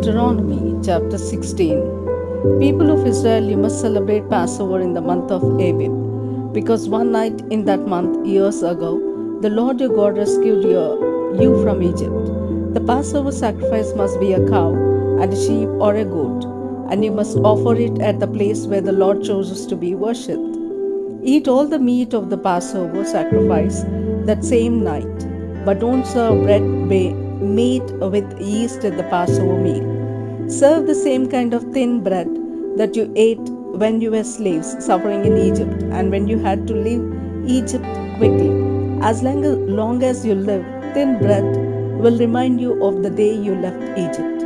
Deuteronomy chapter 16. People of Israel, you must celebrate Passover in the month of Abib, because one night in that month, years ago, the Lord your God rescued you from Egypt. The Passover sacrifice must be a cow and a sheep or a goat, and you must offer it at the place where the Lord chooses to be worshipped. Eat all the meat of the Passover sacrifice that same night, but don't serve bread made with yeast at the Passover meal. Serve the same kind of thin bread that you ate when you were slaves suffering in Egypt and when you had to leave Egypt quickly. Long as you live, thin bread will remind you of the day you left Egypt.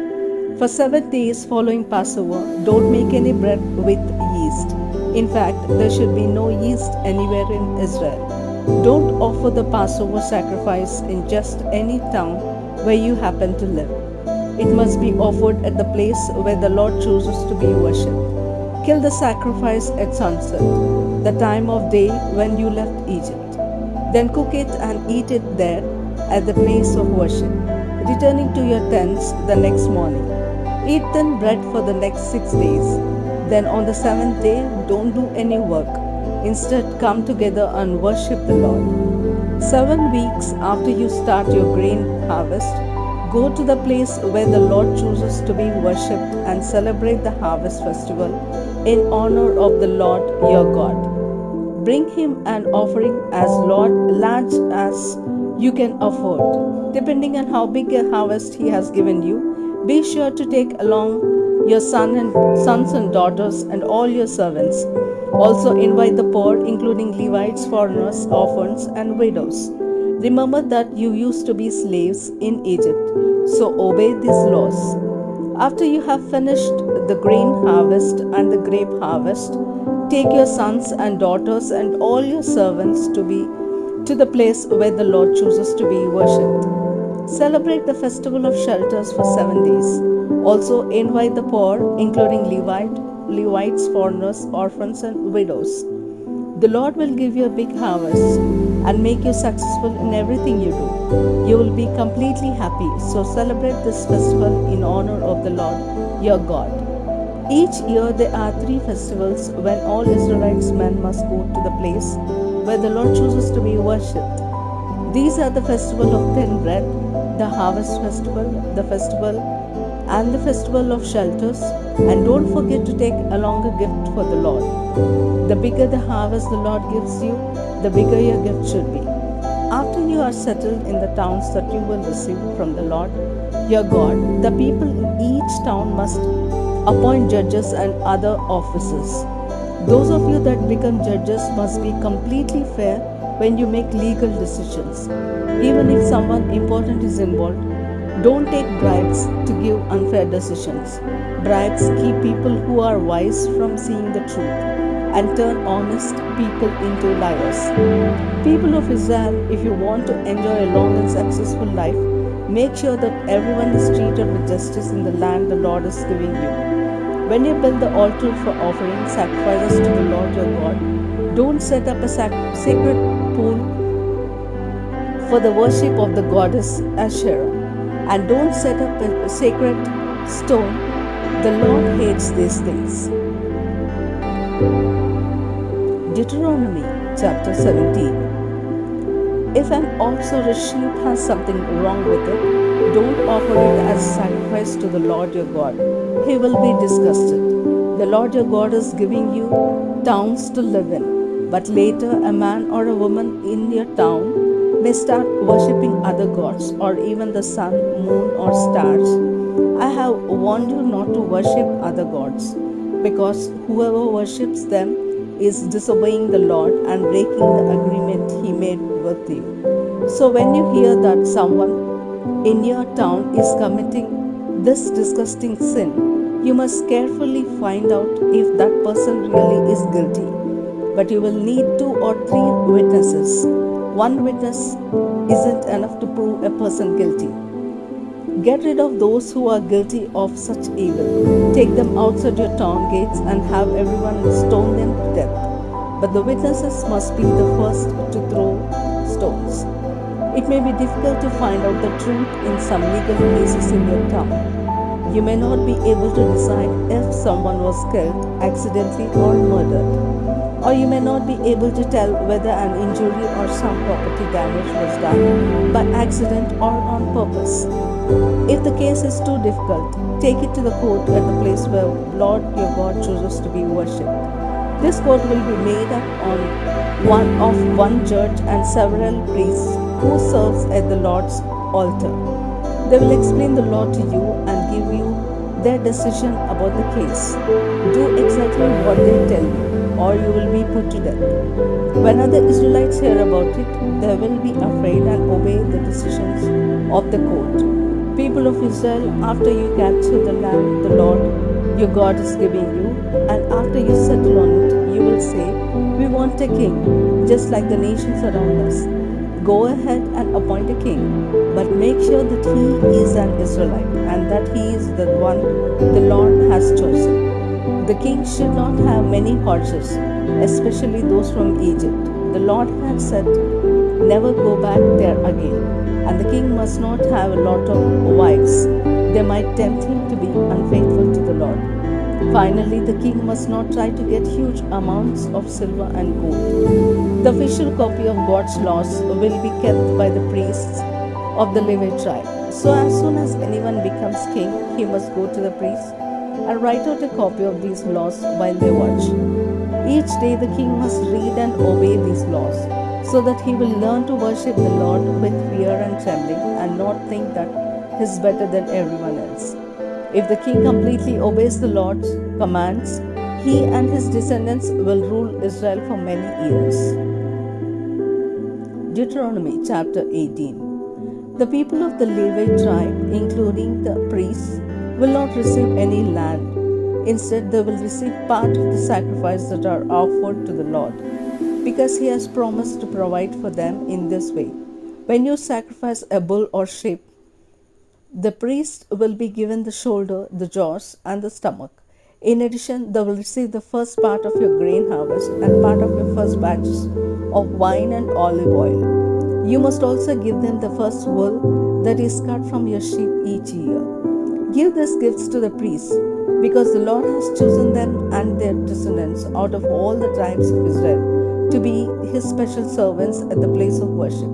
For 7 days following Passover, don't make any bread with yeast. In fact, there should be no yeast anywhere in Israel. Don't offer the Passover sacrifice in just any town where you happen to live. It must be offered at the place where the Lord chooses to be worshipped. Kill the sacrifice at sunset, the time of day when you left Egypt. Then cook it and eat it there at the place of worship, returning to your tents the next morning. Eat thin bread for the next 6 days. Then on the 7th day, don't do any work. Instead, come together and worship the Lord. 7 weeks after you start your grain harvest, go to the place where the Lord chooses to be worshipped and celebrate the harvest festival in honor of the Lord your God. Bring him an offering as large as you can afford. Depending on how big a harvest he has given you, be sure to take along your sons and daughters and all your servants. Also invite the poor, including Levites, foreigners, orphans, and widows. Remember that you used to be slaves in Egypt, so obey these laws. After you have finished the grain harvest and the grape harvest, take your sons and daughters and all your servants to the place where the Lord chooses to be worshipped. Celebrate the festival of shelters for 7 days. Also invite the poor, including Levites, foreigners, orphans, and widows. The Lord will give you a big harvest and make you successful in everything you do. You will be completely happy, so celebrate this festival in honor of the Lord your God. Each year there are 3 festivals when all Israelites men must go to the place where the Lord chooses to be worshipped. These are the festival of thin bread, the harvest festival, the festival of shelters, and don't forget to take along a gift for the Lord. The bigger the harvest the Lord gives you, the bigger your gift should be. After you are settled in the towns that you will receive from the Lord your God, the people in each town must appoint judges and other officers. Those of you that become judges must be completely fair when you make legal decisions. Even if someone important is involved, don't take bribes to give unfair decisions. Bribes keep people who are wise from seeing the truth and turn honest people into liars. People of Israel, if you want to enjoy a long and successful life, make sure that everyone is treated with justice in the land the Lord is giving you. When you build the altar for offering sacrifices to the Lord your God, don't set up a sacred pool for the worship of the goddess Asherah, and don't set up a sacred stone. The Lord hates these things. Deuteronomy chapter 17. If an ox or a sheep has something wrong with it, don't offer it as a sacrifice to the Lord your God. He will be disgusted. The Lord your God is giving you towns to live in, but later a man or a woman in your town may start worshipping other gods or even the sun, moon, or stars. I have warned you not to worship other gods, because whoever worships them is disobeying the Lord and breaking the agreement he made with you. So when you hear that someone in your town is committing this disgusting sin, you must carefully find out if that person really is guilty. But you will need 2 or 3 witnesses. One witness isn't enough to prove a person guilty. Get rid of those who are guilty of such evil. Take them outside your town gates and have everyone stone them to death. But the witnesses must be the first to throw stones. It may be difficult to find out the truth in some legal cases in your town. You may not be able to decide if someone was killed accidentally or murdered, or you may not be able to tell whether an injury or some property damage was done by accident or on purpose. If the case is too difficult, take it to the court at the place where Lord your God chooses to be worshipped. This court will be made up of one judge and several priests who serves at the Lord's altar. They will explain the law to you and give you their decision about the case. Do exactly what they tell you, or you will be put to death. When other Israelites hear about it, they will be afraid and obey the decisions of the court. People of Israel, after you capture the land the Lord your God is giving you, and after you settle on it, you will say, "We want a king, just like the nations around us." Go ahead and appoint a king, but make sure that he is an Israelite and that he is the one the Lord has chosen. The king should not have many horses, especially those from Egypt. The Lord had said, "Never go back there again." And the king must not have a lot of wives. They might tempt him to be unfaithful to the Lord. Finally, the king must not try to get huge amounts of silver and gold. The official copy of God's laws will be kept by the priests of the Levite tribe. So, as soon as anyone becomes king, he must go to the priest and write out a copy of these laws while they watch. Each day, the king must read and obey these laws so that he will learn to worship the Lord with fear and trembling and not think that he is better than everyone else. If the king completely obeys the Lord's commands, he and his descendants will rule Israel for many years. Deuteronomy chapter 18. The people of the Levite tribe, including the priests, will not receive any land. Instead, they will receive part of the sacrifices that are offered to the Lord, because He has promised to provide for them in this way. When you sacrifice a bull or sheep, the priest will be given the shoulder, the jaws, and the stomach. In addition, they will receive the first part of your grain harvest and part of your first batches of wine and olive oil. You must also give them the first wool that is cut from your sheep each year. Give these gifts to the priests, because the Lord has chosen them and their descendants out of all the tribes of Israel to be His special servants at the place of worship.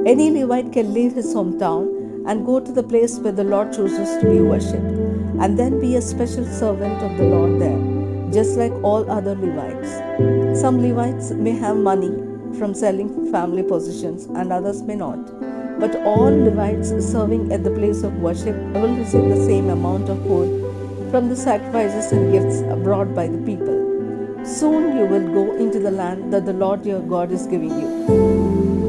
Any Levite can leave his hometown and go to the place where the Lord chooses to be worshipped, and then be a special servant of the Lord there, just like all other Levites. Some Levites may have money from selling family possessions, and others may not. But all Levites serving at the place of worship will receive the same amount of food from the sacrifices and gifts brought by the people. Soon you will go into the land that the Lord your God is giving you.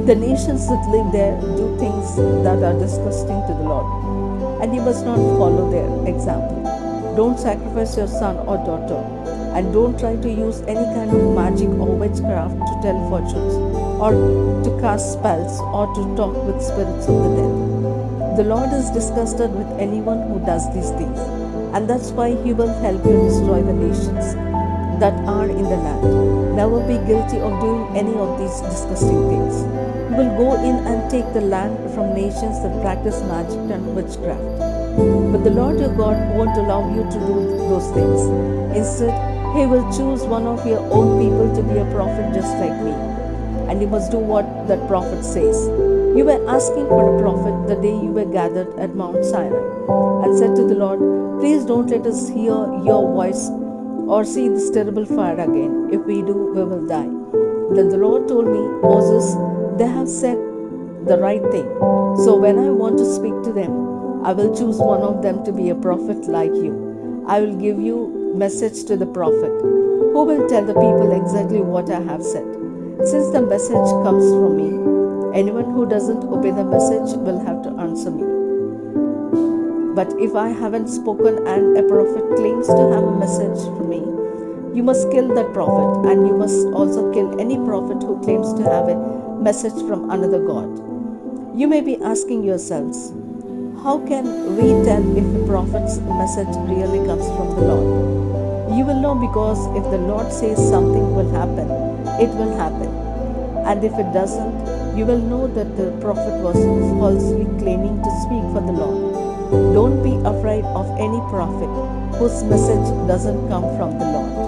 The nations that live there do things that are disgusting to the Lord, and you must not follow their example. Don't sacrifice your son or daughter, and don't try to use any kind of magic or witchcraft to tell fortunes, or to cast spells, or to talk with spirits of the dead. The Lord is disgusted with anyone who does these things, and that's why He will help you destroy the nations that are in the land. Never be guilty of doing any of these disgusting things. You will go in and take the land from nations that practice magic and witchcraft. But the Lord your God won't allow you to do those things. Instead, He will choose one of your own people to be a prophet just like me, and you must do what that prophet says. You were asking for a prophet the day you were gathered at Mount Sinai, and said to the Lord, "Please don't let us hear your voice or see this terrible fire again. If we do, we will die." Then the Lord told me, "Moses, they have said the right thing. So when I want to speak to them, I will choose one of them to be a prophet like you. I will give you message to the prophet, who will tell the people exactly what I have said. Since the message comes from me, anyone who doesn't obey the message will have to answer me. But if I haven't spoken and a prophet claims to have a message from me, you must kill that prophet, and you must also kill any prophet who claims to have a message from another God." You may be asking yourselves, how can we tell if a prophet's message really comes from the Lord? You will know, because if the Lord says something will happen, it will happen. And if it doesn't, you will know that the prophet was falsely claiming to speak for the Lord. Don't be afraid of any prophet whose message doesn't come from the Lord.